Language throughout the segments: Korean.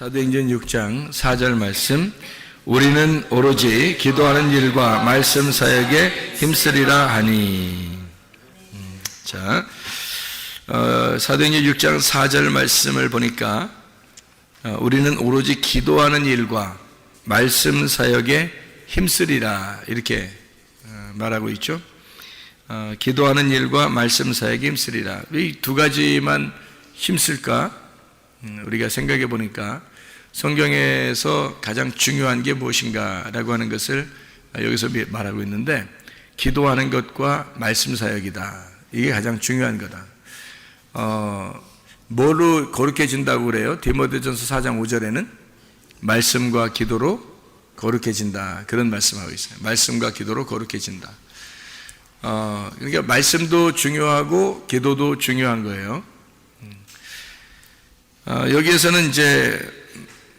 사도행전 6장 4절 말씀, 우리는 오로지 기도하는 일과 말씀 사역에 힘쓰리라 하니. 자, 사도행전 6장 4절 말씀을 보니까 우리는 오로지 기도하는 일과 말씀 사역에 힘쓰리라 이렇게 말하고 있죠. 기도하는 일과 말씀 사역에 힘쓰리라. 이 두 가지만 힘쓸까? 우리가 생각해 보니까 성경에서 가장 중요한 게 무엇인가라고 하는 것을 여기서 말하고 있는데, 기도하는 것과 말씀 사역이다. 이게 가장 중요한 거다. 뭐로 거룩해진다고 그래요? 디모데전서 4장 5절에는 말씀과 기도로 거룩해진다, 그런 말씀하고 있어요. 말씀과 기도로 거룩해진다. 그러니까 말씀도 중요하고 기도도 중요한 거예요. 여기에서는 이제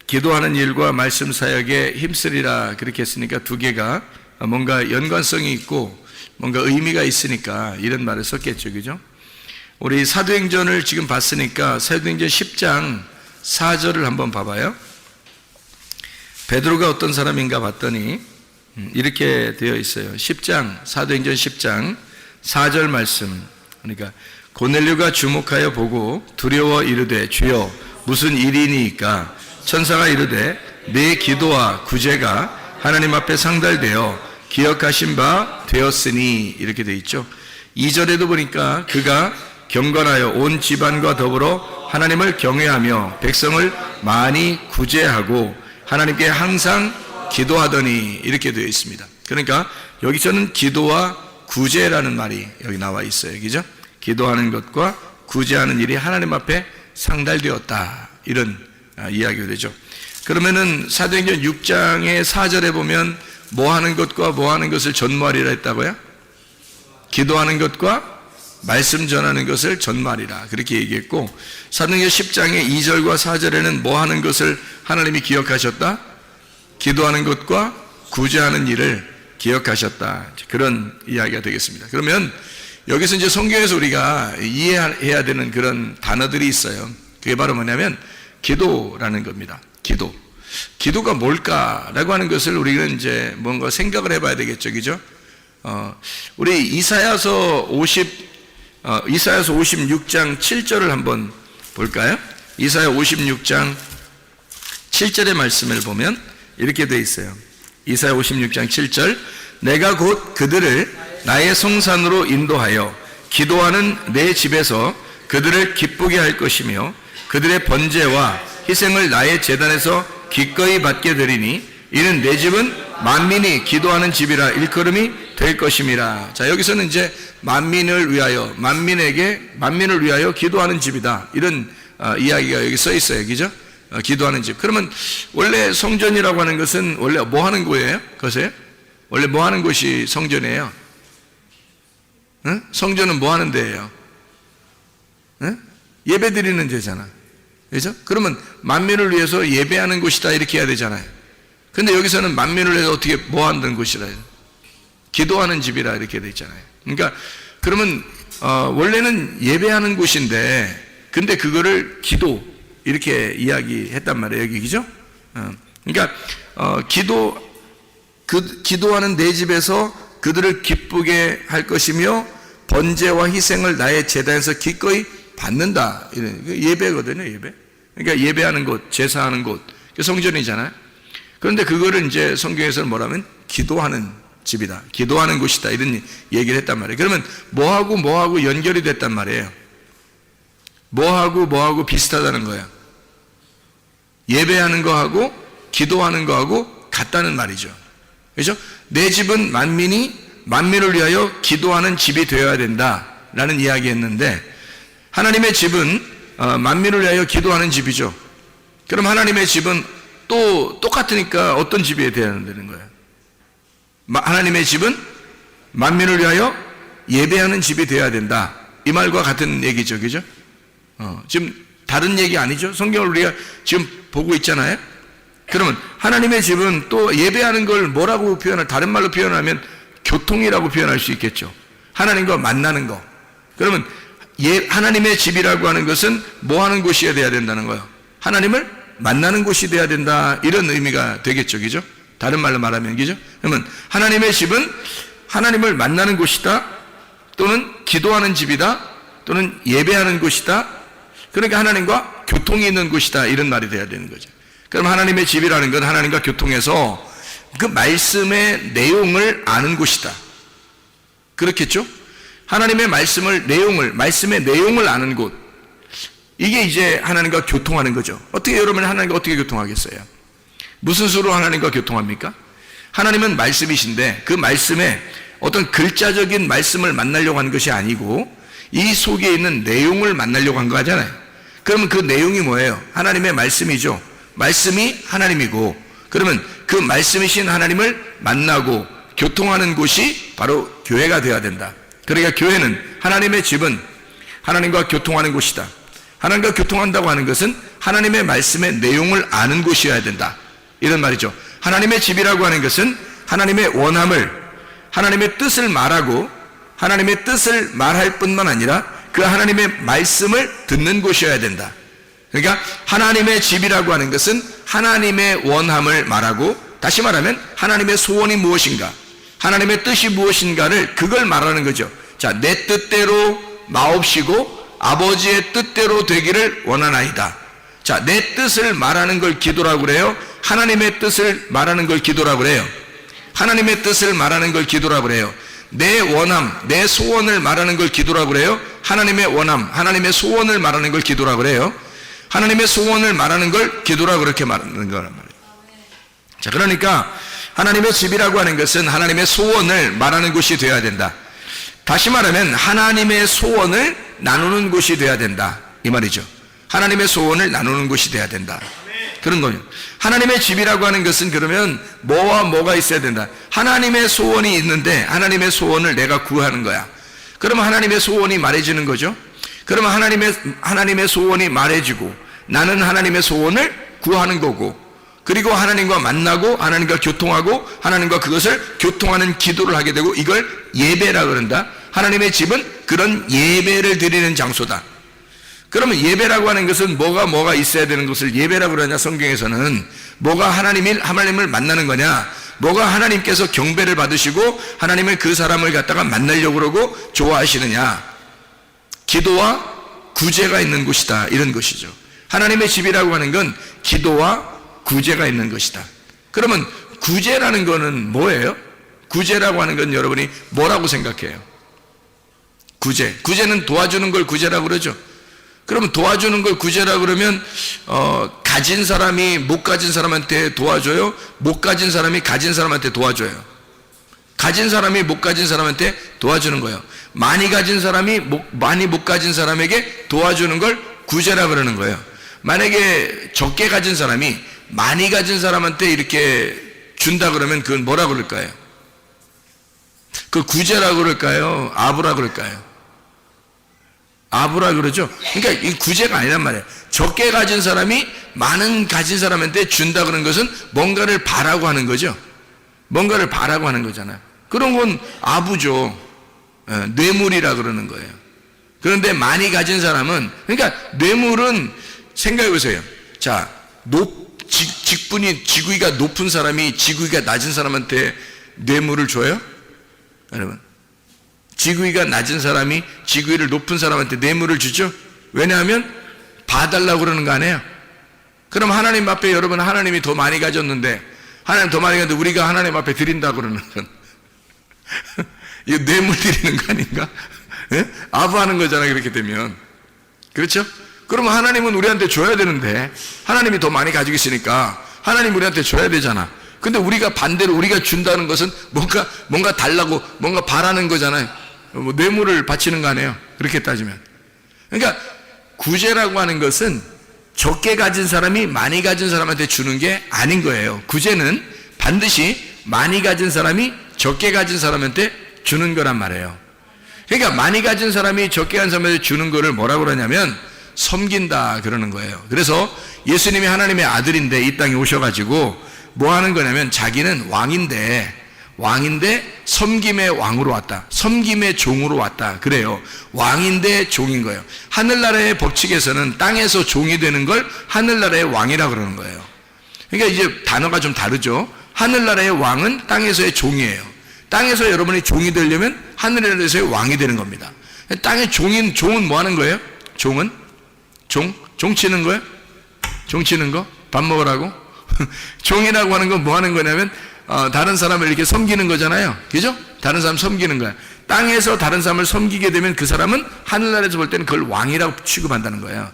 기도하는 일과 말씀 사역에 힘쓰리라 그렇게 했으니까 두 개가 뭔가 연관성이 있고 뭔가 의미가 있으니까 이런 말을 썼겠죠, 그죠? 우리 사도행전을 지금 봤으니까 사도행전 10장 4절을 한번 봐봐요. 베드로가 어떤 사람인가 봤더니 이렇게 되어 있어요. 사도행전 10장 4절 말씀. 그러니까 고넬료가 주목하여 보고 두려워 이르되, 주여 무슨 일이니까? 천사가 이르되, 내 기도와 구제가 하나님 앞에 상달되어 기억하신 바 되었으니, 이렇게 되어 있죠. 2절에도 보니까 그가 경건하여 온 집안과 더불어 하나님을 경외하며 백성을 많이 구제하고 하나님께 항상 기도하더니, 이렇게 되어 있습니다. 그러니까 여기서는 기도와 구제라는 말이 여기 나와 있어요, 그죠? 기도하는 것과 구제하는 일이 하나님 앞에 상달되었다, 이런 이야기가 되죠. 그러면은 사도행전 6장의 4절에 보면 뭐 하는 것과 뭐 하는 것을 전무하리라 했다고요? 기도하는 것과 말씀 전하는 것을 전무하리라 그렇게 얘기했고, 사도행전 10장의 2절과 4절에는 뭐 하는 것을 하나님이 기억하셨다? 기도하는 것과 구제하는 일을 기억하셨다, 그런 이야기가 되겠습니다. 그러면 여기서 이제 성경에서 우리가 이해해야 되는 그런 단어들이 있어요. 그게 바로 뭐냐면 기도라는 겁니다. 기도가 뭘까라고 하는 것을 우리는 이제 뭔가 생각을 해봐야 되겠죠, 그죠? 우리 이사야서 56장 7절을 한번 볼까요? 이사야 56장 7절의 말씀을 보면 이렇게 돼 있어요. 이사야 56장 7절, 내가 곧 그들을 나의 성산으로 인도하여 기도하는 내 집에서 그들을 기쁘게 할 것이며 그들의 번제와 희생을 나의 제단에서 기꺼이 받게 되리니 이는 내 집은 만민이 기도하는 집이라 일컬음이 될 것임이라. 자, 여기서는 이제 만민을 위하여 기도하는 집이다, 이런 이야기가 여기 써 있어요, 그죠? 기도하는 집. 그러면 원래 성전이라고 하는 것은 원래 뭐 하는 거예요? 그것에 원래 뭐 하는 곳이 성전이에요? 응? 성전은 뭐 하는 데예요? 응? 예배 드리는 데잖아, 그죠? 그러면 만민을 위해서 예배하는 곳이다, 이렇게 해야 되잖아요. 근데 여기서는 만민을 위해서 어떻게 뭐 하는 곳이라 해요? 기도하는 집이라 이렇게 돼 있잖아요. 그러니까 그러면 원래는 예배하는 곳인데 근데 그거를 기도 이렇게 이야기했단 말이에요, 여기, 그죠? 그러니까 기도하는 내 집에서 그들을 기쁘게 할 것이며 번제와 희생을 나의 제단에서 기꺼이 받는다, 이런 예배거든요, 예배. 그러니까 예배하는 곳, 제사하는 곳, 성전이잖아요. 그런데 그거를 이제 성경에서는 뭐라면 기도하는 집이다, 기도하는 곳이다, 이런 얘기를 했단 말이에요. 그러면 뭐하고 연결이 됐단 말이에요. 뭐하고 비슷하다는 거예요. 예배하는 거하고 기도하는 거하고 같다는 말이죠, 그렇죠? 내 집은 만민을 위하여 기도하는 집이 되어야 된다라는 이야기했는데, 하나님의 집은 만민을 위하여 기도하는 집이죠. 그럼 하나님의 집은 또 똑같으니까 어떤 집이 되어야 되는 거예요? 하나님의 집은 만민을 위하여 예배하는 집이 되어야 된다. 이 말과 같은 얘기죠, 그죠? 지금 다른 얘기 아니죠? 성경을 우리가 지금 보고 있잖아요. 그러면 하나님의 집은 또 예배하는 걸 뭐라고 다른 말로 표현하면 교통이라고 표현할 수 있겠죠. 하나님과 만나는 거. 그러면 하나님의 집이라고 하는 것은 뭐 하는 곳이어야 돼야 된다는 거예요? 하나님을 만나는 곳이 돼야 된다. 이런 의미가 되겠죠, 그죠? 다른 말로 말하면, 그죠? 그러면 하나님의 집은 하나님을 만나는 곳이다, 또는 기도하는 집이다, 또는 예배하는 곳이다. 그러니까 하나님과 교통이 있는 곳이다, 이런 말이 돼야 되는 거죠. 그럼 하나님의 집이라는 건 하나님과 교통해서 그 말씀의 내용을 아는 곳이다. 그렇겠죠? 하나님의 말씀의 내용을 아는 곳. 이게 이제 하나님과 교통하는 거죠. 어떻게 여러분은 하나님과 어떻게 교통하겠어요? 무슨 수로 하나님과 교통합니까? 하나님은 말씀이신데 그 말씀에 어떤 글자적인 말씀을 만나려고 한 것이 아니고 이 속에 있는 내용을 만나려고 한 거 하잖아요. 그러면 그 내용이 뭐예요? 하나님의 말씀이죠. 말씀이 하나님이고, 그러면 그 말씀이신 하나님을 만나고 교통하는 곳이 바로 교회가 되어야 된다. 그러니까 교회는, 하나님의 집은 하나님과 교통하는 곳이다. 하나님과 교통한다고 하는 것은 하나님의 말씀의 내용을 아는 곳이어야 된다, 이런 말이죠. 하나님의 집이라고 하는 것은 하나님의 원함을, 하나님의 뜻을 말하고 하나님의 뜻을 말할 뿐만 아니라 그 하나님의 말씀을 듣는 곳이어야 된다. 그러니까 하나님의 집이라고 하는 것은 하나님의 원함을 말하고, 다시 말하면 하나님의 소원이 무엇인가, 하나님의 뜻이 무엇인가를 그걸 말하는 거죠. 자, 내 뜻대로 마옵시고 아버지의 뜻대로 되기를 원하나이다. 자, 내 뜻을 말하는 걸 기도라고 그래요? 하나님의 뜻을 말하는 걸 기도라고 그래요? 하나님의 뜻을 말하는 걸 기도라고 그래요? 내 원함, 내 소원을 말하는 걸 기도라고 그래요? 하나님의 원함, 하나님의 소원을 말하는 걸 기도라고 그래요? 하나님의 소원을 말하는 걸 기도라고 그렇게 말하는 거란 말이에요. 자, 그러니까 하나님의 집이라고 하는 것은 하나님의 소원을 말하는 곳이 되어야 된다. 다시 말하면 하나님의 소원을 나누는 곳이 되어야 된다, 이 말이죠. 하나님의 소원을 나누는 곳이 되어야 된다, 그런 거예요. 하나님의 집이라고 하는 것은 그러면 뭐와 뭐가 있어야 된다. 하나님의 소원이 있는데 하나님의 소원을 내가 구하는 거야. 그러면 하나님의 소원이 말해지는 거죠. 그러면 하나님의 소원이 말해지고 나는 하나님의 소원을 구하는 거고, 그리고 하나님과 만나고 하나님과 교통하고 하나님과 그것을 교통하는 기도를 하게 되고, 이걸 예배라 그런다. 하나님의 집은 그런 예배를 드리는 장소다. 그러면 예배라고 하는 것은 뭐가 있어야 되는 것을 예배라고 그러냐? 성경에서는 뭐가 하나님을 만나는 거냐, 뭐가 하나님께서 경배를 받으시고 하나님을 그 사람을 갖다가 만나려고 그러고 좋아하시느냐, 기도와 구제가 있는 곳이다, 이런 것이죠. 하나님의 집이라고 하는 건 기도와 구제가 있는 것이다. 그러면 구제라는 거는 뭐예요? 구제라고 하는 건 여러분이 뭐라고 생각해요? 구제는 도와주는 걸 구제라고 그러죠. 그러면 도와주는 걸 구제라고 그러면 가진 사람이 못 가진 사람한테 도와줘요? 못 가진 사람이 가진 사람한테 도와줘요? 가진 사람이 못 가진 사람한테 도와주는 거예요. 많이 가진 사람이 많이 못 가진 사람에게 도와주는 걸 구제라고 그러는 거예요. 만약에 적게 가진 사람이 많이 가진 사람한테 이렇게 준다 그러면 그건 뭐라고 그럴까요? 그 구제라고 그럴까요? 아부라고 그럴까요? 아부라 그러죠. 그러니까 이 구제가 아니란 말이에요. 적게 가진 사람이 많은 가진 사람한테 준다 그런 것은 뭔가를 바라고 하는 거죠. 뭔가를 바라고 하는 거잖아요. 그런 건 아부죠. 뇌물이라 그러는 거예요. 그런데 많이 가진 사람은, 그러니까 뇌물은 생각해 보세요. 자, 지구위가 높은 사람이 지구위가 낮은 사람한테 뇌물을 줘요? 여러분, 지구위가 낮은 사람이 지구위를 높은 사람한테 뇌물을 주죠? 왜냐하면 봐달라고 그러는 거 아니에요? 그럼 하나님 앞에, 여러분, 하나님이 더 많이 가졌는데, 하나님 더 많이 가졌는데 우리가 하나님 앞에 드린다고 그러는 건 이거 뇌물 드리는 거 아닌가? 예? 아부하는 거잖아요, 그렇게 되면. 그렇죠? 그러면 하나님은 우리한테 줘야 되는데, 하나님이 더 많이 가지고 있으니까 하나님 우리한테 줘야 되잖아. 근데 우리가 반대로 우리가 준다는 것은 뭔가 달라고, 뭔가 바라는 거잖아요. 뭐 뇌물을 바치는 거 아니에요, 그렇게 따지면. 그러니까 구제라고 하는 것은 적게 가진 사람이 많이 가진 사람한테 주는 게 아닌 거예요. 구제는 반드시 많이 가진 사람이 적게 가진 사람한테 주는 거란 말이에요. 그러니까 많이 가진 사람이 적게 가진 사람한테 주는 거를 뭐라고 그러냐면 섬긴다 그러는 거예요. 그래서 예수님이 하나님의 아들인데 이 땅에 오셔가지고 뭐 하는 거냐면 자기는 왕인데 섬김의 왕으로 왔다. 섬김의 종으로 왔다. 그래요. 왕인데 종인 거예요. 하늘나라의 법칙에서는 땅에서 종이 되는 걸 하늘나라의 왕이라고 그러는 거예요. 그러니까 이제 단어가 좀 다르죠. 하늘나라의 왕은 땅에서의 종이에요. 땅에서 여러분이 종이 되려면 하늘나라에서의 왕이 되는 겁니다. 땅의 종은 뭐 하는 거예요? 종은? 종 치는 거예요? 종 치는 거? 밥 먹으라고? 종이라고 하는 건 뭐 하는 거냐면 다른 사람을 이렇게 섬기는 거잖아요. 그죠? 다른 사람 섬기는 거야. 땅에서 다른 사람을 섬기게 되면 그 사람은 하늘나라에서 볼 때는 그걸 왕이라고 취급한다는 거예요.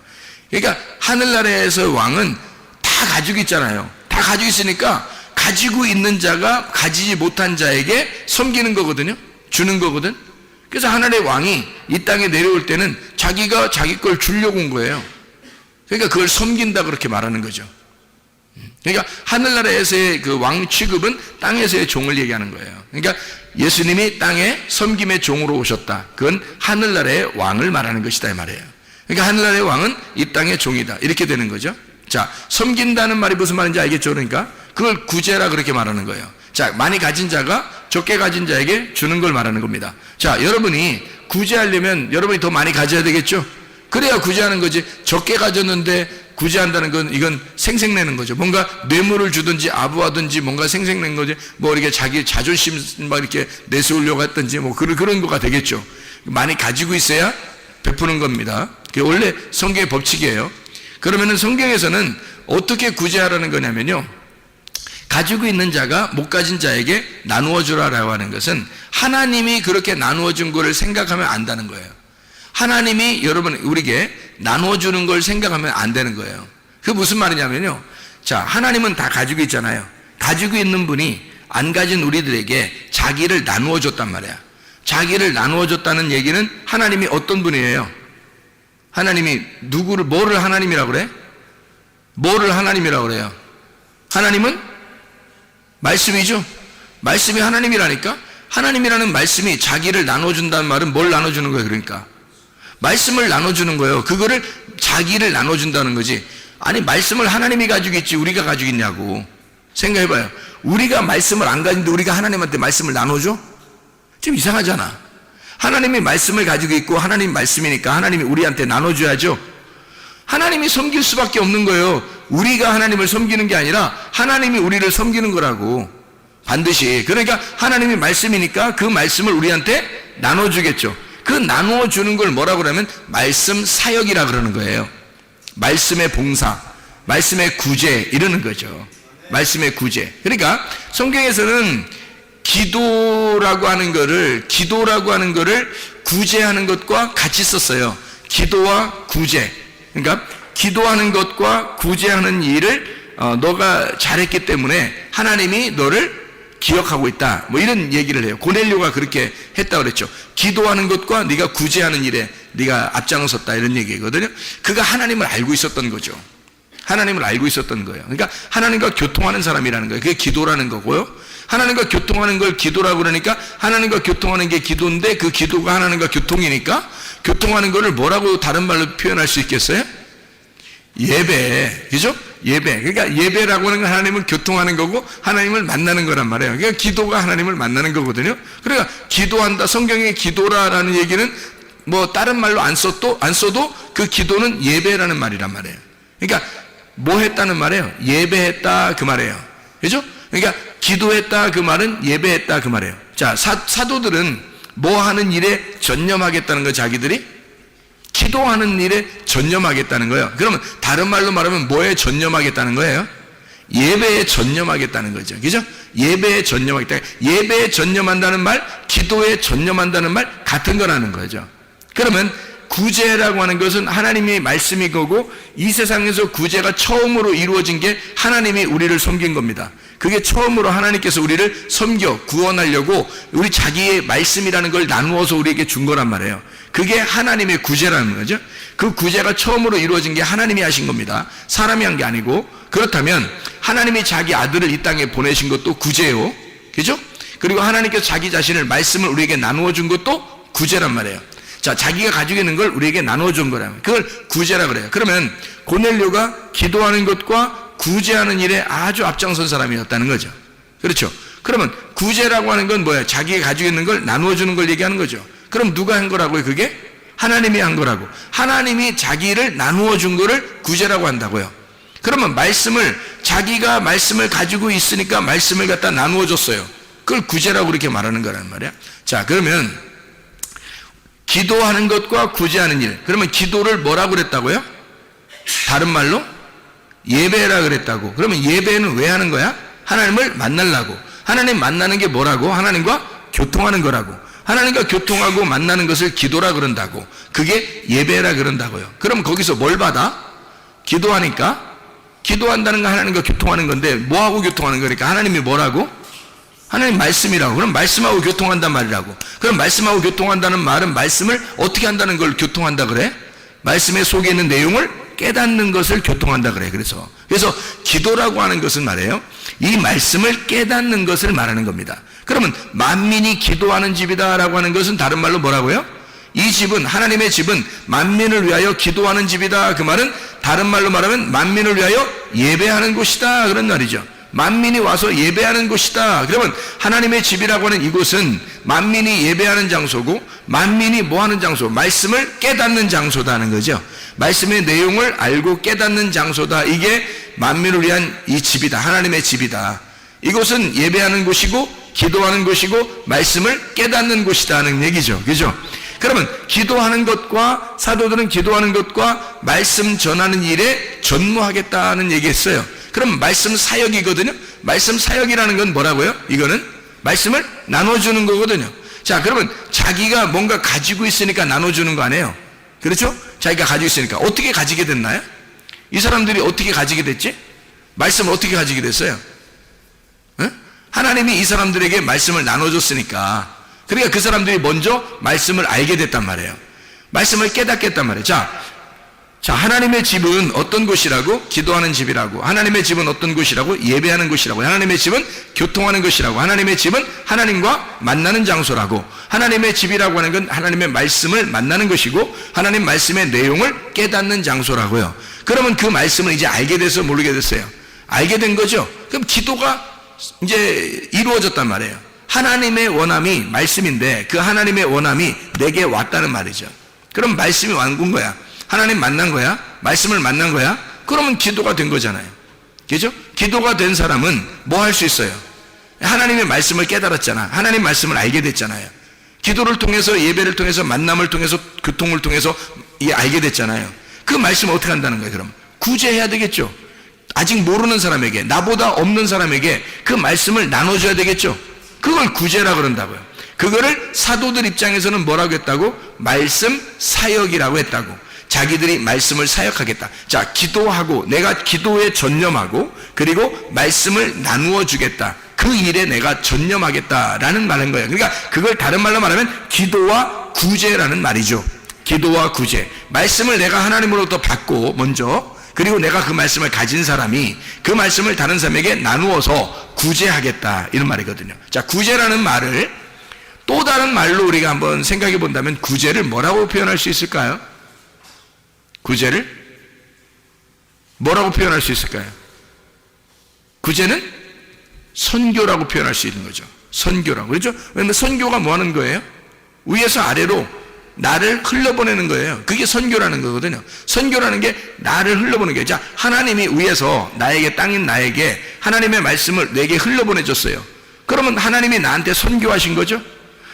그러니까 하늘나라에서 왕은 다 가지고 있잖아요. 다 가지고 있으니까 가지고 있는 자가 가지지 못한 자에게 섬기는 거거든요. 주는 거거든. 그래서 하늘의 왕이 이 땅에 내려올 때는 자기가 자기 걸 주려고 온 거예요. 그러니까 그걸 섬긴다 그렇게 말하는 거죠. 그러니까 하늘나라에서의 그 왕 취급은 땅에서의 종을 얘기하는 거예요. 그러니까 예수님이 땅에 섬김의 종으로 오셨다. 그건 하늘나라의 왕을 말하는 것이다 이 말이에요. 그러니까 하늘나라의 왕은 이 땅의 종이다. 이렇게 되는 거죠. 자, 섬긴다는 말이 무슨 말인지 알겠죠? 그러니까 그걸 구제라 그렇게 말하는 거예요. 자, 많이 가진 자가 적게 가진 자에게 주는 걸 말하는 겁니다. 자, 여러분이 구제하려면 여러분이 더 많이 가져야 되겠죠? 그래야 구제하는 거지. 적게 가졌는데 구제한다는 건 이건 생색내는 거죠. 뭔가 뇌물을 주든지 아부하든지 뭔가 생색낸 거지. 뭐 이렇게 자기 자존심 막 이렇게 내세우려고 했든지 뭐 그런 거가 되겠죠. 많이 가지고 있어야 베푸는 겁니다. 그게 원래 성경의 법칙이에요. 그러면은 성경에서는 어떻게 구제하라는 거냐면요. 가지고 있는 자가 못 가진 자에게 나누어 주라라고 하는 것은 하나님이 그렇게 나누어 준 거를 생각하면 안다는 거예요. 하나님이 여러분 우리에게 나눠주는 걸 생각하면 안 되는 거예요. 그게 무슨 말이냐면요. 자, 하나님은 다 가지고 있잖아요. 가지고 있는 분이 안 가진 우리들에게 자기를 나누어 줬단 말이야. 자기를 나누어 줬다는 얘기는 하나님이 어떤 분이에요? 하나님이 뭐를 하나님이라고 그래? 뭐를 하나님이라고 그래요? 하나님은 말씀이죠. 말씀이 하나님이라니까. 하나님이라는 말씀이 자기를 나눠준다는 말은 뭘 나눠주는 거예요? 그러니까 말씀을 나눠주는 거예요. 그거를 자기를 나눠준다는 거지. 아니 말씀을 하나님이 가지고 있지 우리가 가지고 있냐고. 생각해봐요. 우리가 말씀을 안 가지는데 우리가 하나님한테 말씀을 나눠줘? 좀 이상하잖아. 하나님이 말씀을 가지고 있고 하나님 말씀이니까 하나님이 우리한테 나눠줘야죠. 하나님이 섬길 수밖에 없는 거예요. 우리가 하나님을 섬기는 게 아니라 하나님이 우리를 섬기는 거라고. 반드시. 그러니까 하나님이 말씀이니까 그 말씀을 우리한테 나눠주겠죠. 그 나누어주는 걸 뭐라고 그러면 말씀 사역이라 그러는 거예요. 말씀의 봉사, 말씀의 구제 이러는 거죠. 말씀의 구제. 그러니까 성경에서는 기도라고 하는 거를 구제하는 것과 같이 썼어요. 기도와 구제. 그러니까 기도하는 것과 구제하는 일을 너가 잘했기 때문에 하나님이 너를 기억하고 있다. 뭐 이런 얘기를 해요. 고넬료가 그렇게 했다고 그랬죠. 기도하는 것과 네가 구제하는 일에 네가 앞장섰다 이런 얘기거든요. 그가 하나님을 알고 있었던 거죠. 하나님을 알고 있었던 거예요. 그러니까 하나님과 교통하는 사람이라는 거예요. 그게 기도라는 거고요. 하나님과 교통하는 걸 기도라고 그러니까 하나님과 교통하는 게 기도인데 그 기도가 하나님과 교통이니까 교통하는 거를 뭐라고 다른 말로 표현할 수 있겠어요? 예배. 그죠? 예배. 그러니까 예배라고 하는 건 하나님을 교통하는 거고 하나님을 만나는 거란 말이에요. 그러니까 기도가 하나님을 만나는 거거든요. 그러니까 기도한다. 성경의 기도라라는 얘기는 뭐 다른 말로 안 써도 그 기도는 예배라는 말이란 말이에요. 그러니까 뭐 했다는 말이에요? 예배했다 그 말이에요. 그죠? 그러니까 기도했다 그 말은 예배했다 그 말이에요. 자, 사도들은 뭐 하는 일에 전념하겠다는 거 자기들이? 기도하는 일에 전념하겠다는 거예요. 그러면 다른 말로 말하면 뭐에 전념하겠다는 거예요? 예배에 전념하겠다는 거죠. 그죠? 예배에 전념하겠다. 예배에 전념한다는 말, 기도에 전념한다는 말 같은 거라는 거죠. 그러면 구제라고 하는 것은 하나님의 말씀이 거고, 이 세상에서 구제가 처음으로 이루어진 게 하나님이 우리를 섬긴 겁니다. 그게 처음으로 하나님께서 우리를 섬겨 구원하려고 우리 자기의 말씀이라는 걸 나누어서 우리에게 준 거란 말이에요. 그게 하나님의 구제라는 거죠. 그 구제가 처음으로 이루어진 게 하나님이 하신 겁니다. 사람이 한 게 아니고. 그렇다면 하나님이 자기 아들을 이 땅에 보내신 것도 구제요. 그죠? 그리고 하나님께서 자기 자신을 말씀을 우리에게 나누어 준 것도 구제란 말이에요. 자, 자기가 가지고 있는 걸 우리에게 나누어 준 거라면 그걸 구제라 그래요. 그러면 고넬료가 기도하는 것과 구제하는 일에 아주 앞장선 사람이었다는 거죠. 그렇죠? 그러면 구제라고 하는 건 뭐예요? 자기가 가지고 있는 걸 나누어 주는 걸 얘기하는 거죠. 그럼 누가 한 거라고요? 그게 하나님이 한 거라고. 하나님이 자기를 나누어 준 거를 구제라고 한다고요. 그러면 자기가 말씀을 가지고 있으니까 말씀을 갖다 나누어 줬어요. 그걸 구제라고 그렇게 말하는 거란 말이야. 자, 그러면 기도하는 것과 구제하는 일. 그러면 기도를 뭐라고 그랬다고요? 다른 말로 예배라 그랬다고. 그러면 예배는 왜 하는 거야? 하나님을 만나려고. 하나님 만나는 게 뭐라고? 하나님과 교통하는 거라고. 하나님과 교통하고 만나는 것을 기도라 그런다고. 그게 예배라 그런다고요. 그럼 거기서 뭘 받아? 기도하니까. 기도한다는 건 하나님과 교통하는 건데 뭐하고 교통하는 거니까 하나님이 뭐라고? 하나님 말씀이라고. 그럼 말씀하고 교통한단 말이라고. 그럼 말씀하고 교통한다는 말은 말씀을 어떻게 한다는 걸 교통한다 그래? 말씀의 속에 있는 내용을 깨닫는 것을 교통한다 그래. 그래서 기도라고 하는 것은 말이에요, 이 말씀을 깨닫는 것을 말하는 겁니다. 그러면 만민이 기도하는 집이다라고 하는 것은 다른 말로 뭐라고요? 이 집은, 하나님의 집은 만민을 위하여 기도하는 집이다. 그 말은 다른 말로 말하면 만민을 위하여 예배하는 곳이다 그런 말이죠. 만민이 와서 예배하는 곳이다. 그러면 하나님의 집이라고 하는 이곳은 만민이 예배하는 장소고, 만민이 뭐 하는 장소? 말씀을 깨닫는 장소다는 거죠. 말씀의 내용을 알고 깨닫는 장소다. 이게 만민을 위한 이 집이다. 하나님의 집이다. 이곳은 예배하는 곳이고 기도하는 곳이고 말씀을 깨닫는 곳이다 하는 얘기죠. 그죠? 그러면 기도하는 것과, 사도들은 기도하는 것과 말씀 전하는 일에 전무하겠다는 얘기했어요. 그럼 말씀 사역이거든요. 말씀 사역이라는 건 뭐라고요? 이거는 말씀을 나눠주는 거거든요. 자, 그러면 자기가 뭔가 가지고 있으니까 나눠주는 거 아니에요? 그렇죠? 자기가 가지고 있으니까. 어떻게 가지게 됐나요? 이 사람들이 어떻게 가지게 됐지? 말씀을 어떻게 가지게 됐어요? 응? 하나님이 이 사람들에게 말씀을 나눠줬으니까. 그러니까 그 사람들이 먼저 말씀을 알게 됐단 말이에요. 말씀을 깨닫겠단 말이에요. 자, 하나님의 집은 어떤 곳이라고? 기도하는 집이라고. 하나님의 집은 어떤 곳이라고? 예배하는 곳이라고. 하나님의 집은 교통하는 곳이라고. 하나님의 집은 하나님과 만나는 장소라고. 하나님의 집이라고 하는 건 하나님의 말씀을 만나는 것이고, 하나님 말씀의 내용을 깨닫는 장소라고요. 그러면 그 말씀을 이제 알게 돼서 모르게 됐어요. 알게 된 거죠. 그럼 기도가 이제 이루어졌단 말이에요. 하나님의 원함이 말씀인데 그 하나님의 원함이 내게 왔다는 말이죠. 그럼 말씀이 완군 거야. 하나님 만난 거야. 말씀을 만난 거야. 그러면 기도가 된 거잖아요. 그죠? 기도가 된 사람은 뭐 할 수 있어요? 하나님의 말씀을 깨달았잖아. 하나님 말씀을 알게 됐잖아요. 기도를 통해서, 예배를 통해서, 만남을 통해서, 교통을 통해서 알게 됐잖아요. 그 말씀을 어떻게 한다는 거예요? 그럼 구제해야 되겠죠. 아직 모르는 사람에게, 나보다 없는 사람에게 그 말씀을 나눠줘야 되겠죠. 그걸 구제라 그런다고요. 그거를 사도들 입장에서는 뭐라고 했다고? 말씀 사역이라고 했다고. 자기들이 말씀을 사역하겠다. 자, 기도하고, 내가 기도에 전념하고, 그리고 말씀을 나누어 주겠다. 그 일에 내가 전념하겠다라는 말인 거예요. 그러니까 그걸 다른 말로 말하면 기도와 구제라는 말이죠. 기도와 구제. 말씀을 내가 하나님으로부터 받고 먼저, 그리고 내가 그 말씀을 가진 사람이 그 말씀을 다른 사람에게 나누어서 구제하겠다, 이런 말이거든요. 자, 구제라는 말을 또 다른 말로 우리가 한번 생각해 본다면 구제를 뭐라고 표현할 수 있을까요? 구제를 뭐라고 표현할 수 있을까요? 구제는 선교라고 표현할 수 있는 거죠. 선교라고. 그렇죠? 왜냐면 선교가 뭐 하는 거예요? 위에서 아래로 나를 흘러보내는 거예요. 그게 선교라는 거거든요. 선교라는 게 나를 흘러보내는 거예요. 자, 하나님이 위에서 나에게, 땅인 나에게 하나님의 말씀을 내게 흘러보내줬어요. 그러면 하나님이 나한테 선교하신 거죠?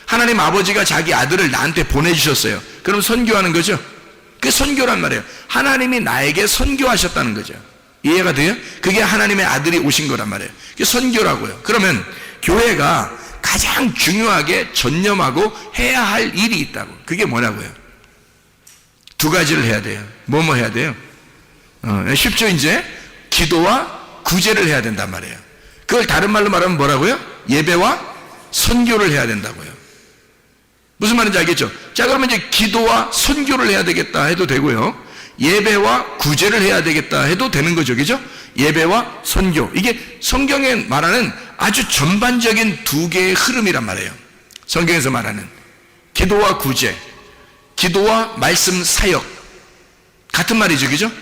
하나님 아버지가 자기 아들을 나한테 보내주셨어요. 그럼 선교하는 거죠? 그게 선교란 말이에요. 하나님이 나에게 선교하셨다는 거죠. 이해가 돼요? 그게 하나님의 아들이 오신 거란 말이에요. 그게 선교라고요. 그러면 교회가 가장 중요하게 전념하고 해야 할 일이 있다고. 그게 뭐냐고요? 두 가지를 해야 돼요. 뭐뭐 해야 돼요? 쉽죠, 이제? 기도와 구제를 해야 된단 말이에요. 그걸 다른 말로 말하면 뭐라고요? 예배와 선교를 해야 된다고요. 무슨 말인지 알겠죠? 자, 그러면 이제 기도와 선교를 해야 되겠다 해도 되고요. 예배와 구제를 해야 되겠다 해도 되는 거죠. 그죠? 예배와 선교. 이게 성경에 말하는 아주 전반적인 두 개의 흐름이란 말이에요. 성경에서 말하는 기도와 구제, 기도와 말씀 사역. 같은 말이죠. 그죠?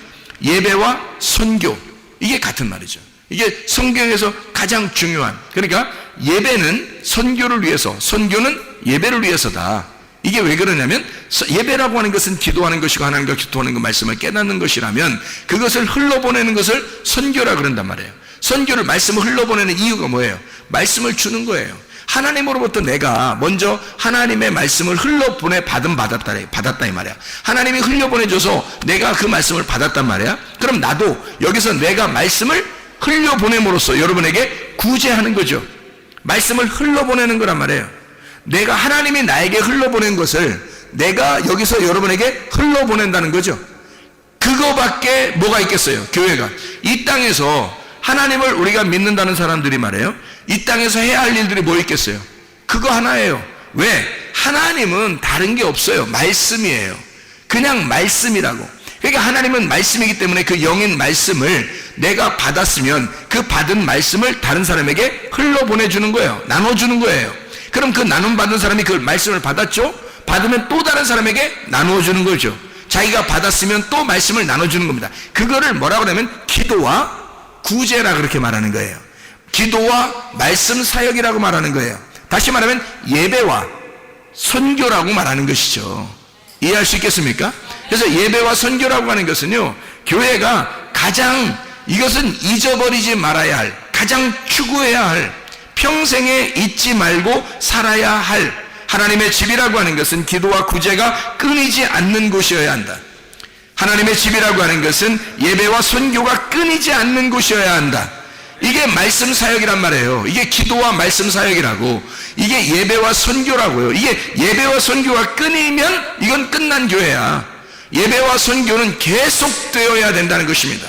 예배와 선교. 이게 같은 말이죠. 이게 성경에서 가장 중요한, 그러니까 예배는 선교를 위해서, 선교는 예배를 위해서다. 이게 왜 그러냐면 예배라고 하는 것은 기도하는 것이고 하나님과 기도하는 것, 말씀을 깨닫는 것이라면 그것을 흘러보내는 것을 선교라 그런단 말이에요. 선교를, 말씀을 흘러보내는 이유가 뭐예요? 말씀을 주는 거예요. 하나님으로부터 내가 먼저 하나님의 말씀을 흘러보내 받았다 이 말이야. 하나님이 흘려보내줘서 내가 그 말씀을 받았단 말이야. 그럼 나도 여기서 내가 말씀을 흘려보냄으로써 여러분에게 구제하는 거죠. 말씀을 흘러보내는 거란 말이에요. 내가, 하나님이 나에게 흘러보낸 것을 내가 여기서 여러분에게 흘러보낸다는 거죠. 그거밖에 뭐가 있겠어요? 교회가 이 땅에서 하나님을 우리가 믿는다는 사람들이 말이에요, 이 땅에서 해야 할 일들이 뭐 있겠어요? 그거 하나예요. 왜? 하나님은 다른 게 없어요. 말씀이에요. 그냥 말씀이라고. 그러니까 하나님은 말씀이기 때문에 그 영인 말씀을 내가 받았으면 그 받은 말씀을 다른 사람에게 흘러보내주는 거예요. 나눠주는 거예요. 그럼 그 나눔 받은 사람이 그 말씀을 받았죠? 받으면 또 다른 사람에게 나누어주는 거죠. 자기가 받았으면 또 말씀을 나눠주는 겁니다. 그거를 뭐라고 하냐면 기도와 구제라 그렇게 말하는 거예요. 기도와 말씀 사역이라고 말하는 거예요. 다시 말하면 예배와 선교라고 말하는 것이죠. 이해할 수 있겠습니까? 그래서 예배와 선교라고 하는 것은요, 교회가 가장, 이것은 잊어버리지 말아야 할, 가장 추구해야 할, 평생에 잊지 말고 살아야 할 하나님의 집이라고 하는 것은 기도와 구제가 끊이지 않는 곳이어야 한다. 하나님의 집이라고 하는 것은 예배와 선교가 끊이지 않는 곳이어야 한다. 이게 말씀 사역이란 말이에요. 이게 기도와 말씀 사역이라고, 이게 예배와 선교라고요. 이게 예배와 선교가 끊이면 이건 끝난 교회야. 예배와 선교는 계속되어야 된다는 것입니다.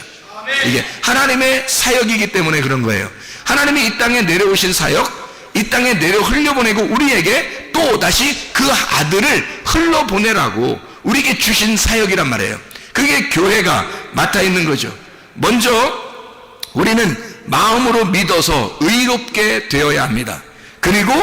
이게 하나님의 사역이기 때문에 그런 거예요. 하나님이 이 땅에 내려오신 사역, 이 땅에 내려 흘려보내고 우리에게 또 다시 그 아들을 흘러보내라고 우리에게 주신 사역이란 말이에요. 그게 교회가 맡아 있는 거죠. 먼저 우리는 마음으로 믿어서 의롭게 되어야 합니다. 그리고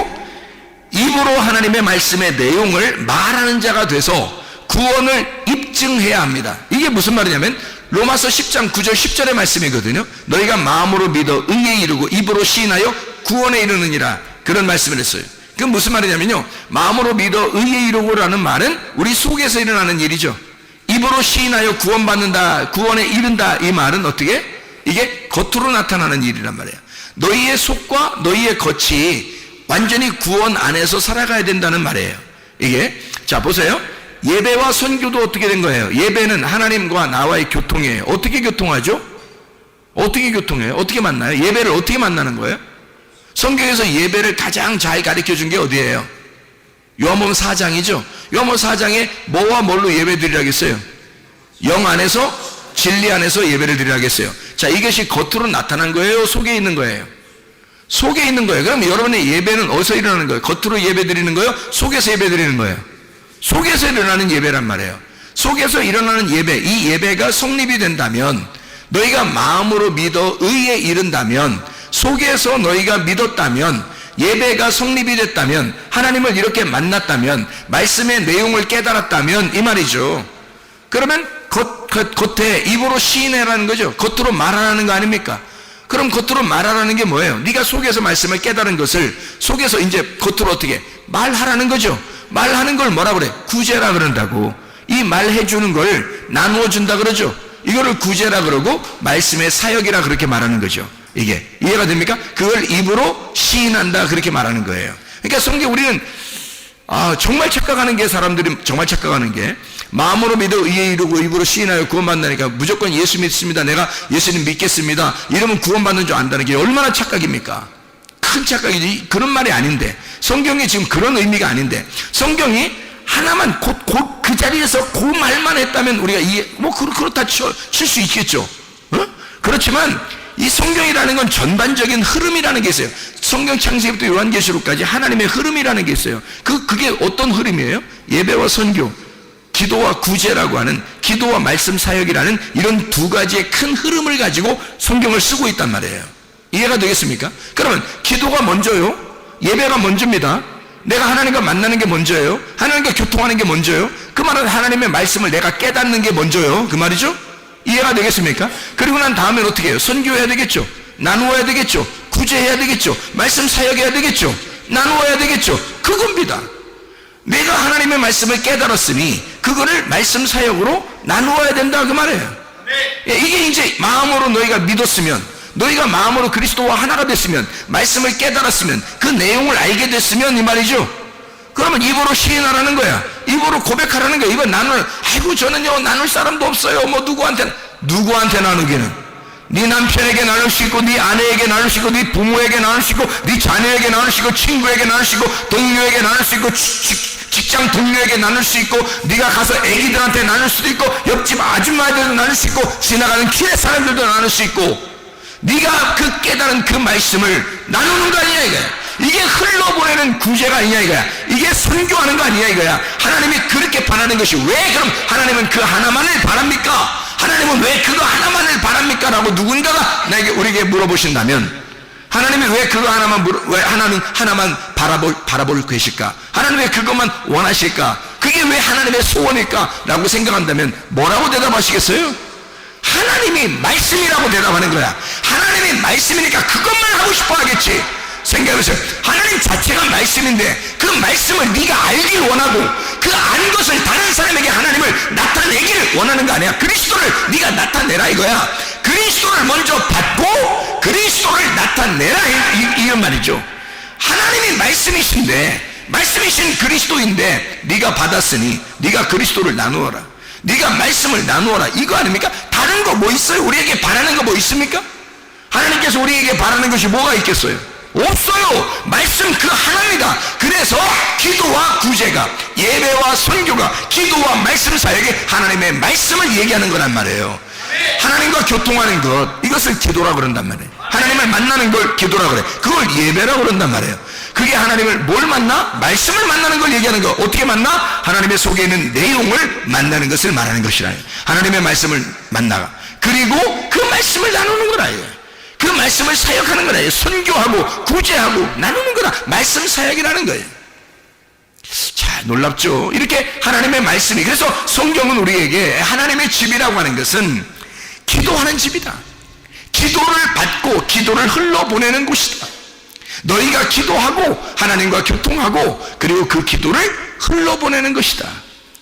입으로 하나님의 말씀의 내용을 말하는 자가 돼서 구원을 입증해야 합니다. 이게 무슨 말이냐면 로마서 10장 9절 10절의 말씀이거든요. 너희가 마음으로 믿어 의에 이르고 입으로 시인하여 구원에 이르느니라, 그런 말씀을 했어요. 그건 무슨 말이냐면요, 마음으로 믿어 의에 이르고라는 말은 우리 속에서 일어나는 일이죠. 입으로 시인하여 구원받는다, 구원에 이른다, 이 말은 어떻게? 이게 겉으로 나타나는 일이란 말이에요. 너희의 속과 너희의 겉이 완전히 구원 안에서 살아가야 된다는 말이에요. 이게, 자 보세요. 예배와 선교도 어떻게 된 거예요? 예배는 하나님과 나와의 교통이에요. 어떻게 교통하죠? 어떻게 교통해요? 어떻게 만나요? 예배를 어떻게 만나는 거예요? 성경에서 예배를 가장 잘 가르쳐 준 게 어디예요? 요한복음 4장이죠. 요한복음 4장에 뭐와 뭘로 예배 드리라고 했어요? 영 안에서, 진리 안에서 예배를 드리라고 했어요. 자, 이것이 겉으로 나타난 거예요? 속에 있는 거예요? 속에 있는 거예요. 그럼 여러분의 예배는 어디서 일어나는 거예요? 겉으로 예배 드리는 거예요? 속에서 예배 드리는 거예요? 속에서 일어나는 예배란 말이에요. 속에서 일어나는 예배, 이 예배가 성립이 된다면, 너희가 마음으로 믿어 의에 이른다면, 속에서 너희가 믿었다면, 예배가 성립이 됐다면, 하나님을 이렇게 만났다면, 말씀의 내용을 깨달았다면 이 말이죠. 그러면 겉에 입으로 시인해라는 거죠. 겉으로 말하라는 거 아닙니까? 그럼 겉으로 말하라는 게 뭐예요? 네가 속에서 말씀을 깨달은 것을 속에서 이제 겉으로 어떻게 말하라는 거죠. 말하는 걸 뭐라 그래? 구제라 그런다고. 이 말해주는 걸 나누어 준다 그러죠. 이거를 구제라 그러고 말씀의 사역이라 그렇게 말하는 거죠. 이게 이해가 됩니까? 그걸 입으로 시인한다 그렇게 말하는 거예요. 그러니까 성경 우리는 정말 착각하는 게, 사람들이 정말 착각하는 게, 마음으로 믿어 의에 이르고 입으로 시인하여 구원받나니까 무조건 예수 믿습니다, 내가 예수님 믿겠습니다, 이러면 구원받는 줄 안다는 게 얼마나 착각입니까? 큰 착각이지. 그런 말이 아닌데, 성경이 지금 그런 의미가 아닌데, 성경이 하나만 곧 그 자리에서 그 말만 했다면 우리가 그렇다 칠 수 있겠죠. 그렇지만 이 성경이라는 건 전반적인 흐름이라는 게 있어요. 성경 창세기부터 요한계시록까지 하나님의 흐름이라는 게 있어요. 그게 어떤 흐름이에요? 예배와 선교, 기도와 구제라고 하는, 기도와 말씀 사역이라는 이런 두 가지의 큰 흐름을 가지고 성경을 쓰고 있단 말이에요. 이해가 되겠습니까? 그러면 기도가 먼저요, 예배가 먼저입니다. 내가 하나님과 만나는 게 먼저예요. 하나님과 교통하는 게 먼저예요. 그 말은 하나님의 말씀을 내가 깨닫는 게 먼저예요. 그 말이죠? 이해가 되겠습니까? 그리고 난 다음엔 어떻게 해요? 선교해야 되겠죠. 나누어야 되겠죠. 구제해야 되겠죠. 말씀 사역해야 되겠죠. 나누어야 되겠죠. 그겁니다. 내가 하나님의 말씀을 깨달았으니 그거를 말씀 사역으로 나누어야 된다, 그 말이에요. 이게 이제 마음으로 너희가 믿었으면, 너희가 마음으로 그리스도와 하나가 됐으면, 말씀을 깨달았으면, 그 내용을 알게 됐으면 이 말이죠. 그러면 입으로 시인하라는 거야. 입으로 고백하라는 거야. 이거 아이고 저는요 나눌 사람도 없어요. 누구한테 나누기는? 네 남편에게 나눌 수 있고, 네 아내에게 나눌 수 있고, 네 부모에게 나눌 수 있고, 네 자녀에게 나눌 수 있고, 친구에게 나눌 수 있고, 동료에게 나눌 수 있고, 직장 동료에게 나눌 수 있고, 네가 가서 애기들한테 나눌 수도 있고, 옆집 아줌마들도 나눌 수 있고, 지나가는 길의 사람들도 나눌 수 있고, 네가 그 깨달은 그 말씀을 나누는 거 아니냐 이거야. 이게 흘러보내는 구제가 아니냐 이거야. 이게 선교하는 거 아니냐 이거야. 하나님이 그렇게 바라는 것이, 왜 그럼 하나님은 그 하나만을 바랍니까? 하나님은 왜 그거 하나만을 바랍니까? 라고 누군가가 우리에게 물어보신다면, 하나님이 왜 그거 왜 하나만 바라볼 것일까? 하나님 왜 그것만 원하실까? 그게 왜 하나님의 소원일까? 라고 생각한다면 뭐라고 대답하시겠어요? 하나님이 말씀이라고 대답하는 거야. 하나님이 말씀이니까 그것만 하고 싶어 하겠지. 생각해보세요. 하나님 자체가 말씀인데 그 말씀을 네가 알길 원하고, 그 아는 것을 다른 사람에게 하나님을 나타내기를 원하는 거 아니야. 그리스도를 네가 나타내라 이거야. 그리스도를 먼저 받고 그리스도를 나타내라 이런 말이죠. 하나님이 말씀이신데, 말씀이신 그리스도인데 네가 받았으니 네가 그리스도를 나누어라, 네가 말씀을 나누어라, 이거 아닙니까? 다른 거 뭐 있어요? 우리에게 바라는 거 뭐 있습니까? 하나님께서 우리에게 바라는 것이 뭐가 있겠어요? 없어요. 말씀 그 하나입니다. 그래서 기도와 구제가, 예배와 선교가, 기도와 말씀 사역에 하나님의 말씀을 얘기하는 거란 말이에요. 하나님과 교통하는 것, 이것을 기도라 그런단 말이에요. 하나님을 만나는 걸 기도라 그래. 그걸 예배라 그런단 말이에요. 그게 하나님을 뭘 만나? 말씀을 만나는 걸 얘기하는 거. 어떻게 만나? 하나님의 속에 있는 내용을 만나는 것을 말하는 것이라. 하나님의 말씀을 만나가, 그리고 그 말씀을 나누는 거라. 그 말씀을 사역하는 거라. 선교하고 구제하고 나누는 거라. 말씀 사역이라는 거예요. 자, 놀랍죠? 이렇게 하나님의 말씀이, 그래서 성경은 우리에게 하나님의 집이라고 하는 것은 기도하는 집이다. 기도를 받고 기도를 흘러보내는 곳이다. 너희가 기도하고 하나님과 교통하고 그리고 그 기도를 흘러보내는 것이다.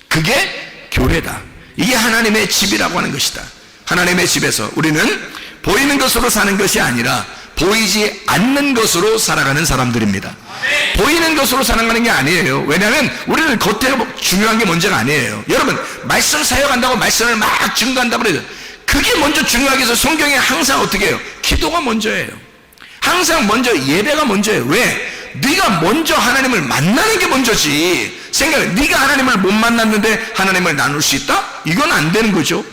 그게 교회다. 이게 하나님의 집이라고 하는 것이다. 하나님의 집에서 우리는 보이는 것으로 사는 것이 아니라 보이지 않는 것으로 살아가는 사람들입니다. 보이는 것으로 살아가는 게 아니에요. 왜냐하면 우리는 겉에 중요한 게 먼저가 아니에요. 여러분, 말씀 사역한다고 말씀을 막 증거한다고 그래요. 그게 먼저 중요하게 해서 성경에 항상 어떻게 해요? 기도가 먼저예요. 항상 먼저 예배가 먼저예요. 왜? 네가 먼저 하나님을 만나는 게 먼저지. 생각해. 네가 하나님을 못 만났는데 하나님을 나눌 수 있다? 이건 안 되는 거죠.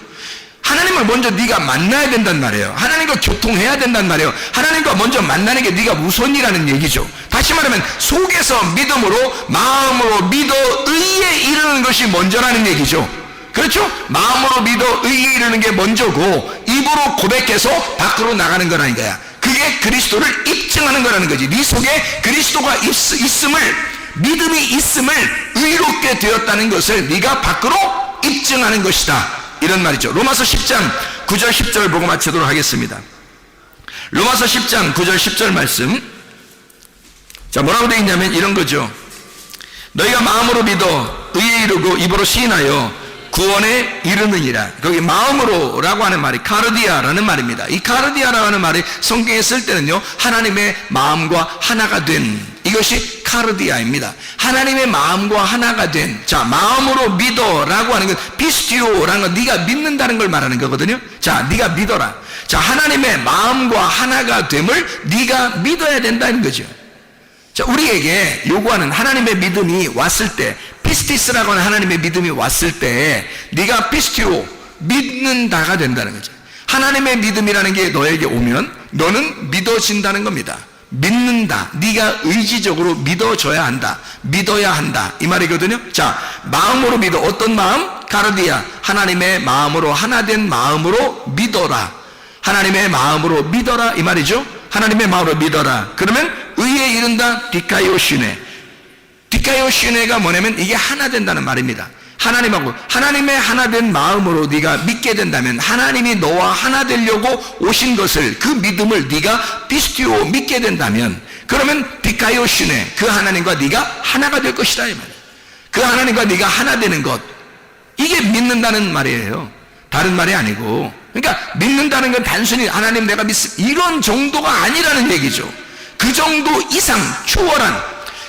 하나님을 먼저 네가 만나야 된단 말이에요. 하나님과 교통해야 된단 말이에요. 하나님과 먼저 만나는 게 네가 우선이라는 얘기죠. 다시 말하면 속에서 믿음으로, 마음으로 믿어 의에 이르는 것이 먼저라는 얘기죠. 그렇죠? 마음으로 믿어 의에 이르는 게 먼저고, 입으로 고백해서 밖으로 나가는 거라는 거야. 그게 그리스도를 입증하는 거라는 거지. 네 속에 그리스도가 있음을, 믿음이 있음을, 의롭게 되었다는 것을 네가 밖으로 입증하는 것이다, 이런 말이죠. 로마서 10장 9절 10절 보고 마치도록 하겠습니다. 로마서 10장 9절 10절 말씀. 자, 뭐라고 되어 있냐면 이런 거죠. 너희가 마음으로 믿어 의에 이르고 입으로 시인하여 구원에 이르느니라. 거기 마음으로라고 하는 말이 카르디아라는 말입니다. 이 카르디아라고 하는 말이 성경에 쓸 때는요, 하나님의 마음과 하나가 된, 이것이 카르디아입니다. 하나님의 마음과 하나가 된. 자, 마음으로 믿어라고 하는 건 피스티오라는 건 네가 믿는다는 걸 말하는 거거든요. 자, 네가 믿어라. 자, 하나님의 마음과 하나가 됨을 네가 믿어야 된다는 거죠. 자, 우리에게 요구하는 하나님의 믿음이 왔을 때 피스티스라고 하는 하나님의 믿음이 왔을 때 네가 피스티오, 믿는다가 된다는 거죠. 하나님의 믿음이라는 게 너에게 오면 너는 믿어진다는 겁니다. 믿는다. 네가 의지적으로 믿어줘야 한다. 믿어야 한다. 이 말이거든요. 자, 마음으로 믿어. 어떤 마음? 가르디아. 하나님의 마음으로, 하나된 마음으로 믿어라. 하나님의 마음으로 믿어라. 이 말이죠. 하나님의 마음으로 믿어라. 그러면 의에 이른다. 디카이오시네. 디카이오시네가 뭐냐면 이게 하나 된다는 말입니다. 하나님하고 하나님의 하나된 마음으로 네가 믿게 된다면, 하나님이 너와 하나 되려고 오신 것을, 그 믿음을 네가 피스티오 믿게 된다면, 그러면 디카이오시네, 그 하나님과 네가 하나가 될 것이다 이 말이에요. 그 하나님과 네가 하나 되는 것, 이게 믿는다는 말이에요. 다른 말이 아니고. 그러니까 믿는다는 건 단순히 하나님 내가 이런 정도가 아니라는 얘기죠. 그 정도 이상 초월한,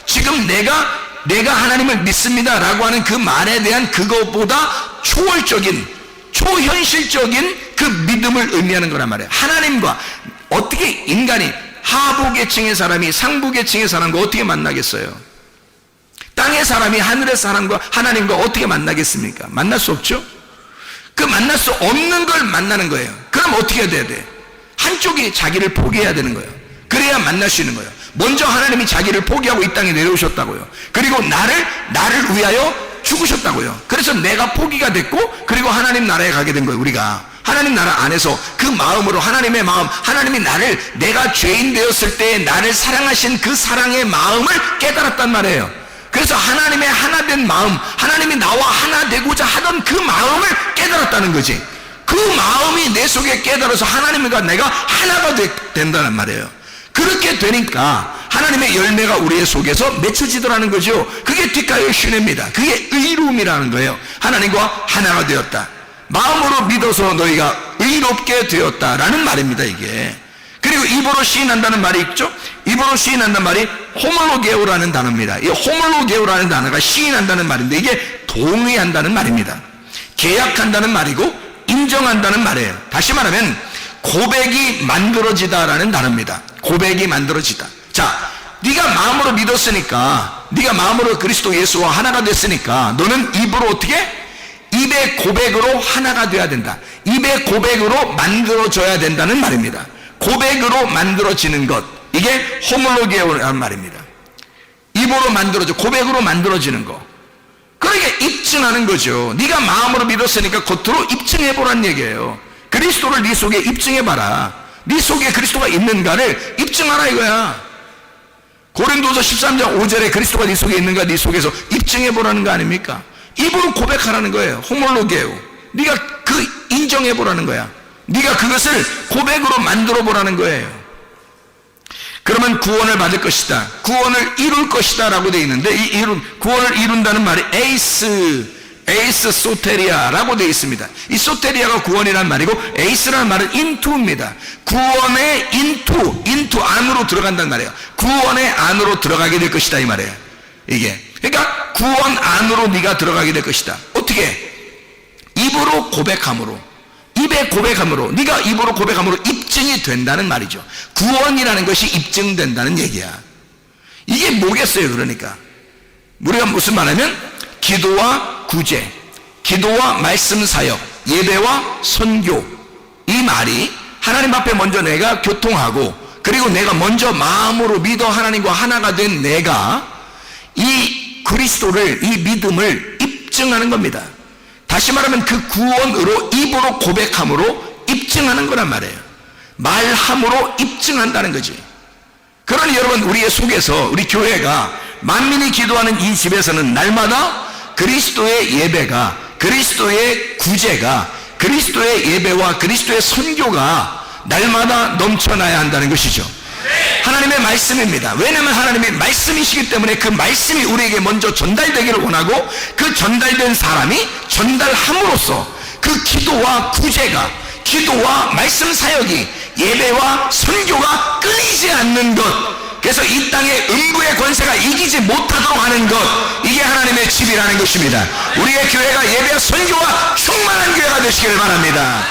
지금 내가 하나님을 믿습니다 라고 하는 그 말에 대한 그것보다 초월적인, 초현실적인 그 믿음을 의미하는 거란 말이에요. 하나님과 어떻게 인간이 하부계층의 사람이 상부계층의 사람과 어떻게 만나겠어요? 땅의 사람이 하늘의 사람과 하나님과 어떻게 만나겠습니까? 만날 수 없죠? 그 만날 수 없는 걸 만나는 거예요. 그럼 어떻게 해야 돼? 한쪽이 자기를 포기해야 되는 거예요. 그래야 만날 수 있는 거예요. 먼저 하나님이 자기를 포기하고 이 땅에 내려오셨다고요. 그리고 나를 위하여 죽으셨다고요. 그래서 내가 포기가 됐고, 그리고 하나님 나라에 가게 된 거예요. 우리가 하나님 나라 안에서 그 마음으로, 하나님의 마음, 하나님이 내가 죄인 되었을 때 나를 사랑하신 그 사랑의 마음을 깨달았단 말이에요. 그래서 하나님의 하나된 마음, 하나님이 나와 하나 되고자 하던 그 마음을 깨달았다는 거지. 그 마음이 내 속에 깨달아서 하나님과 내가 하나가 된다는 말이에요. 그렇게 되니까 하나님의 열매가 우리의 속에서 맺혀지더라는 거죠. 그게 디카이오시네입니다. 그게 의로움이라는 거예요. 하나님과 하나가 되었다. 마음으로 믿어서 너희가 의롭게 되었다라는 말입니다, 이게. 그리고 입으로 시인한다는 말이 있죠. 입으로 시인한다는 말이 호몰로게오라는 단어입니다. 이 호몰로게오라는 단어가 시인한다는 말인데, 이게 동의한다는 말입니다. 계약한다는 말이고 인정한다는 말이에요. 다시 말하면 고백이 만들어지다라는 단어입니다. 고백이 만들어지다. 자, 네가 마음으로 믿었으니까, 네가 마음으로 그리스도 예수와 하나가 됐으니까 너는 입으로 어떻게? 입의 고백으로 하나가 돼야 된다. 입의 고백으로 만들어져야 된다는 말입니다. 고백으로 만들어지는 것, 이게 호몰로게오라는 말입니다. 입으로 만들어져, 고백으로 만들어지는 거. 그러니까 입증하는 거죠. 네가 마음으로 믿었으니까 겉으로 입증해보라는 얘기예요. 그리스도를 네 속에 입증해봐라. 네 속에 그리스도가 있는가를 입증하라 이거야. 고린도서 13장 5절에 그리스도가 네 속에 있는가 네 속에서 입증해보라는 거 아닙니까? 입으로 고백하라는 거예요. 호몰로게오. 네가 그 인정해보라는 거야. 네가 그것을 고백으로 만들어보라는 거예요. 그러면 구원을 받을 것이다, 구원을 이룰 것이다 라고 되어 있는데, 이 구원을 이룬다는 말이 에이스 소테리아라고 되어 있습니다. 이 소테리아가 구원이라는 말이고, 에이스라는 말은 인투입니다. 구원의 인투 안으로 들어간다는 말이에요. 구원의 안으로 들어가게 될 것이다 이 말이에요. 이게 그러니까 구원 안으로 네가 들어가게 될 것이다. 어떻게? 입으로 고백함으로, 입의 고백함으로, 네가 입으로 고백함으로 입증이 된다는 말이죠. 구원이라는 것이 입증된다는 얘기야. 이게 뭐겠어요? 그러니까 우리가 무슨 말하면 기도와 구제, 기도와 말씀 사역, 예배와 선교, 이 말이 하나님 앞에 먼저 내가 교통하고, 그리고 내가 먼저 마음으로 믿어 하나님과 하나가 된 내가 이 그리스도를, 이 믿음을 입증하는 겁니다. 다시 말하면 그 구원으로 입으로 고백함으로 입증하는 거란 말이에요. 말함으로 입증한다는 거지. 그러니 여러분, 우리의 속에서, 우리 교회가 만민이 기도하는 이 집에서는 날마다 그리스도의 예배가, 그리스도의 구제가, 그리스도의 예배와 그리스도의 선교가 날마다 넘쳐나야 한다는 것이죠. 하나님의 말씀입니다. 왜냐하면 하나님의 말씀이시기 때문에 그 말씀이 우리에게 먼저 전달되기를 원하고, 그 전달된 사람이 전달함으로써 그 기도와 구제가, 기도와 말씀 사역이, 예배와 선교가 끊이지 않는 것, 그래서 이 땅의 음부의 권세가 이기지 못하도록 하는 것, 이게 하나님의 집이라는 것입니다. 우리의 교회가 예배와 선교와 충만한 교회가 되시기를 바랍니다.